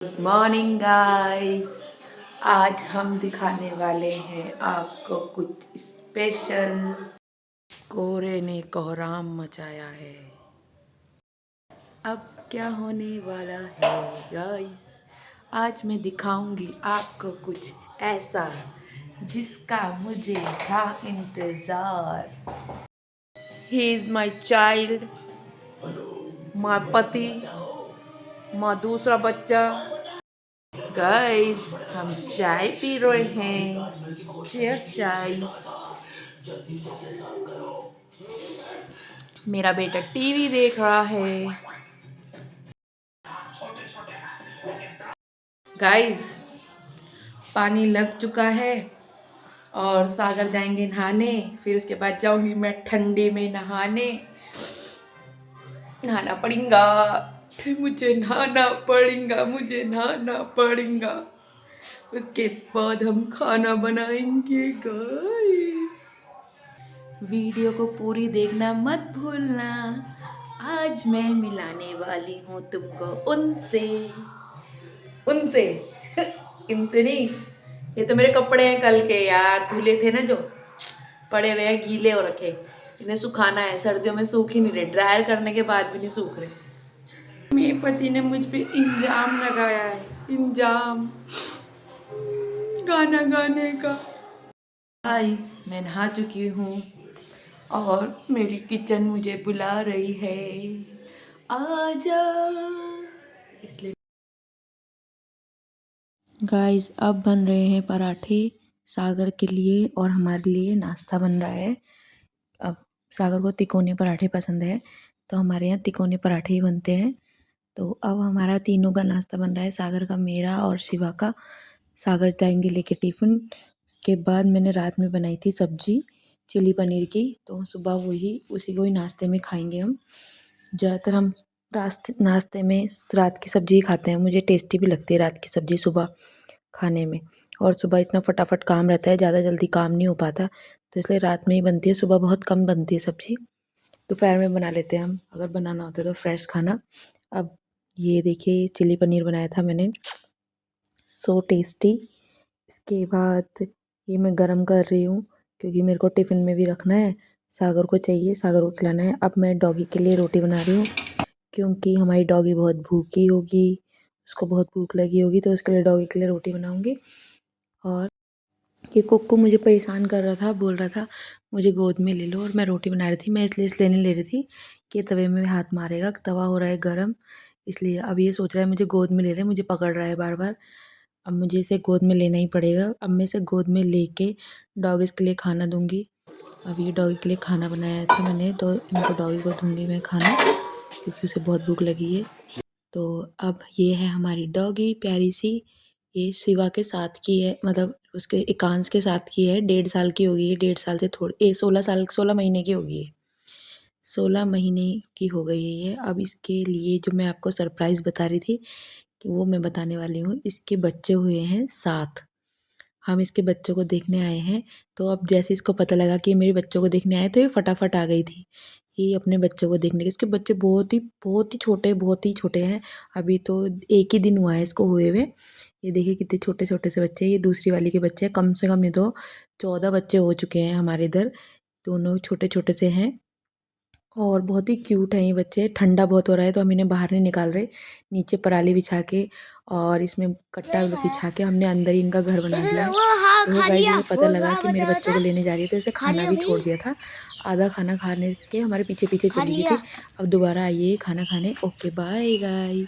Good morning guys. आज हम दिखाने वाले हैं आपको कुछ स्पेशल। कोहरे ने कोहराम मचाया है। अब क्या होने वाला है गाइस, आज मैं दिखाऊंगी आपको कुछ ऐसा जिसका मुझे था इंतज़ार। ही इज़ माई चाइल्ड, माँ पति, माँ दूसरा बच्चा। गाइस हम चाय पी रहे हैं। चीयर्स चाय। मेरा बेटा टीवी देख रहा है। गाइस पानी लग चुका है और सागर जाएंगे नहाने। फिर उसके बाद जाऊंगी मैं ठंडे में नहाने। नहाना पड़ेगा, मुझे नहाना पड़ेगा, मुझे नहाना पड़ेगा। उसके बाद हम खाना बनाएंगे गाइस। वीडियो को पूरी देखना मत भूलना। आज मैं मिलाने वाली हूँ तुमको उनसे उनसे इनसे नहीं। ये तो मेरे कपड़े हैं कल के यार, धुले थे ना जो पड़े हुए हैं, गीले हो रखे। इन्हें सुखाना है, सर्दियों में सूख ही नहीं रहे, ड्रायर करने के बाद भी नहीं सूख रहे। मेरे पति ने मुझ पे इंजाम लगाया है, इंजाम गाना गाने का। गाइस मैं नहा चुकी हूँ और मेरी किचन मुझे बुला रही है, आजा। इसलिए गाइस अब बन रहे हैं पराठे सागर के लिए और हमारे लिए नाश्ता बन रहा है। अब सागर को तिकोने पराठे पसंद है तो हमारे यहाँ तिकोने पराठे ही बनते हैं। तो अब हमारा तीनों का नाश्ता बन रहा है, सागर का, मेरा और शिवा का। सागर जाएंगे लेके टिफ़िन। उसके बाद मैंने रात में बनाई थी सब्जी चिली पनीर की, तो सुबह उसी को ही नाश्ते में खाएंगे हम। ज़्यादातर हम नाश्ते में रात की सब्ज़ी ही खाते हैं। मुझे टेस्टी भी लगती है रात की सब्ज़ी सुबह खाने में। और सुबह इतना फटाफट काम रहता है, ज़्यादा जल्दी काम नहीं हो पाता, तो इसलिए रात में ही बनती है। सुबह बहुत कम बनती है सब्ज़ी, दोपहर में बना लेते हैं हम अगर बनाना होता है तो फ्रेश खाना। अब ये देखिए चिली पनीर बनाया था मैंने, सो टेस्टी। इसके बाद ये मैं गरम कर रही हूँ क्योंकि मेरे को टिफ़िन में भी रखना है, सागर को चाहिए, सागर को खिलाना है। अब मैं डॉगी के लिए रोटी बना रही हूँ क्योंकि हमारी डॉगी बहुत भूखी होगी, उसको बहुत भूख लगी होगी, तो उसके लिए डॉगी के लिए रोटी बनाऊँगी। और ये कुक्कू मुझे परेशान कर रहा था, बोल रहा था मुझे गोद में ले लो, और मैं रोटी बना रही थी। मैं इसलिए नहीं ले रही थी कि तवे में हाथ मारेगा, तवा हो रहा है गरम, इसलिए। अब ये सोच रहा है मुझे गोद में ले ले, मुझे पकड़ रहा है बार बार। अब मुझे इसे गोद में लेना ही पड़ेगा। अब मैं इसे गोद में लेके डॉगी के लिए खाना दूंगी। अब ये डॉगी के लिए खाना बनाया था मैंने, तो इनको डॉगी को दूंगी मैं खाना क्योंकि उसे बहुत भूख लगी है। तो अब ये है हमारी डॉगी प्यारी सी। ये शिवा के साथ की है, मतलब उसके एकांश के साथ की है। 1.5 साल की होगी ये, 1.5 साल से थोड़ी 16 महीने की होगी ये, 16 महीने की हो गई है ये। अब इसके लिए जो मैं आपको सरप्राइज़ बता रही थी कि वो मैं बताने वाली हूँ। इसके बच्चे हुए हैं 7। हम इसके बच्चों को देखने आए हैं। तो अब जैसे इसको पता लगा कि ये मेरे बच्चों को देखने आए, तो ये फटाफट आ गई थी ये अपने बच्चों को देखने के। इसके बच्चे बहुत ही छोटे हैं। अभी तो एक ही दिन हुआ है इसको हुए हुए। ये देखिए कितने छोटे छोटे से बच्चे हैं। ये दूसरी वाली के बच्चे हैं, कम से कम ये तो 14 बच्चे हो चुके हैं हमारे इधर। दोनों छोटे छोटे से हैं और बहुत ही क्यूट हैं ये बच्चे। ठंडा बहुत हो रहा है तो हम इन्हें बाहर नहीं निकाल रहे, नीचे पराली बिछा के और इसमें कट्टा बिछा के हमने अंदर ही इनका घर बना दिया है। तो गाइस जैसे पता लगा कि मेरे बच्चों को लेने जा रही है, तो इसे खाना भी छोड़ दिया था। आधा खाना खाने के हमारे पीछे पीछे चली गई थी। अब दोबारा आइए खाना खाने। Okay bye guys.